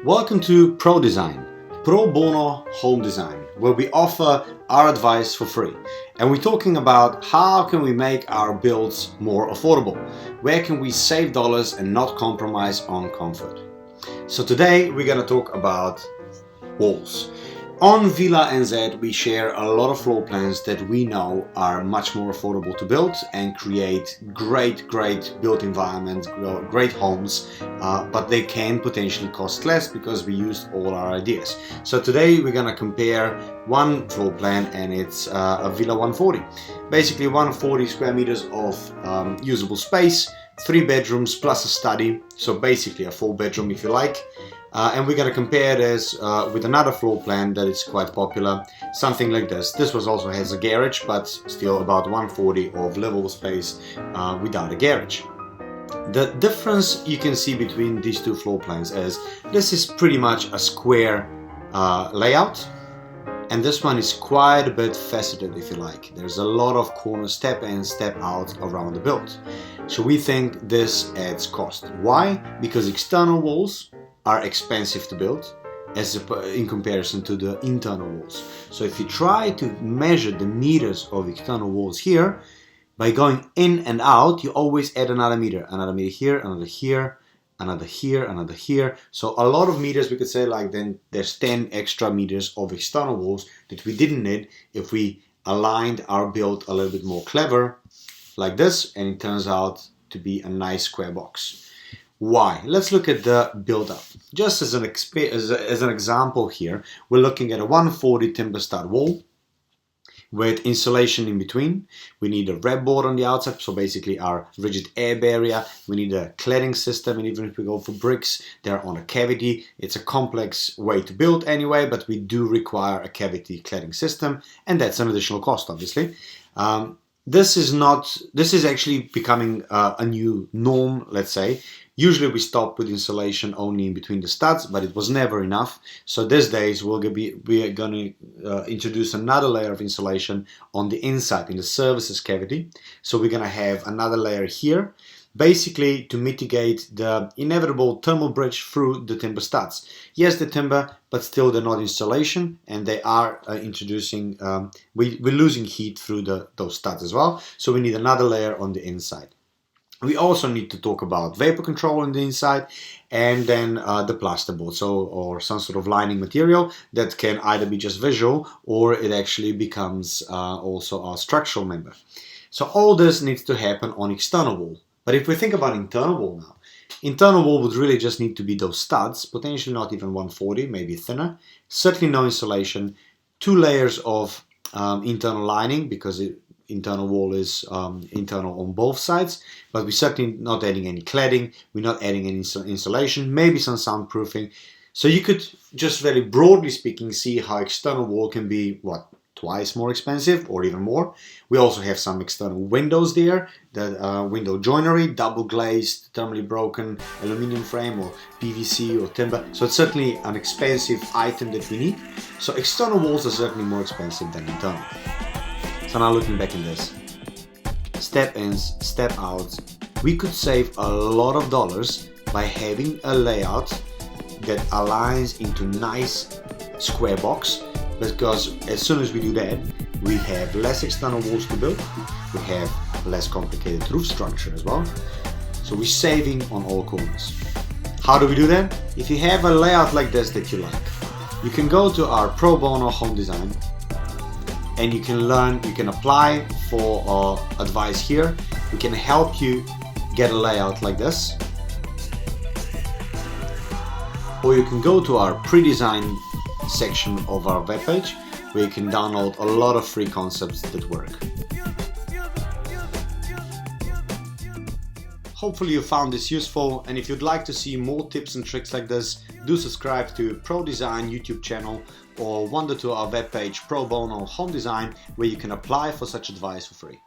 Welcome to Pro Bono Home Design, where we offer our advice for free. And we're talking about how can we make our builds more affordable? Where can we save dollars and not compromise on comfort? So today we're going to talk about walls. On Villa NZ, we share a lot of floor plans that we know are much more affordable to build and create great built environments, great homes, but they can potentially cost less because we used all our ideas. So today we're going to compare one floor plan, and it's a Villa 140. Basically 140 square meters of usable space, 3 bedrooms plus a study, so basically a 4-bedroom if you like. And we're going to compare this with another floor plan that is quite popular, something like this. This also has a garage, but still about 140 of livable space without a garage. The difference you can see between these two floor plans is this is pretty much a square layout, and this one is quite a bit faceted if you like. There's a lot of corner step in, step out around the build. So we think this adds cost. Why? Because external walls are expensive to build in comparison to the internal walls. So if you try to measure the meters of external walls here, by going in and out, you always add another meter here, another here, another here, another here. So a lot of meters, we could say, like, then there's 10 extra meters of external walls that we didn't need if we aligned our build a little bit more clever like this, and it turns out to be a nice square box. Why? Let's look at the build-up. Just as an example here, we're looking at a 140 timber stud wall with insulation in between. We need a red board on the outside, so basically our rigid air barrier. We need a cladding system, and even if we go for bricks, they're on a cavity. It's a complex way to build anyway, but we do require a cavity cladding system, and that's an additional cost, obviously. This is actually becoming a new norm, let's say. Usually we stop with insulation only in between the studs, but it was never enough. So these days we are going to introduce another layer of insulation on the inside in the services cavity. So we're going to have another layer here, basically to mitigate the inevitable thermal bridge through the timber studs. Yes, the timber, but still they're not insulation, and they are introducing, we're losing heat through those studs as well. So we need another layer on the inside. We also need to talk about vapor control on the inside, and then the plasterboard, or some sort of lining material that can either be just visual or it actually becomes also a structural member. So all this needs to happen on external wall. But if we think about internal wall now, internal wall would really just need to be those studs, potentially not even 140, maybe thinner, certainly no insulation, 2 layers of internal lining, because internal wall is internal on both sides, but we're certainly not adding any cladding, we're not adding any insulation, maybe some soundproofing. So you could just very broadly speaking see how external wall can be, what, twice more expensive or even more. We also have some external windows there, that window joinery, double glazed, thermally broken aluminum frame or PVC or timber. So it's certainly an expensive item that we need. So external walls are certainly more expensive than internal. So now looking back in this, step ins, step outs, we could save a lot of dollars by having a layout that aligns into nice square box, because as soon as we do that, we have less external walls to build, we have less complicated roof structure as well. So we're saving on all corners. How do we do that? If you have a layout like this that you like, you can go to our Pro Bono Home Design, and you can learn, you can apply for advice here. We can help you get a layout like this. Or you can go to our pre-design section of our webpage, where you can download a lot of free concepts that work. Hopefully you found this useful, and if you'd like to see more tips and tricks like this, do subscribe to ProDesign YouTube channel, or wander to our webpage Pro Bono Home Design, where you can apply for such advice for free.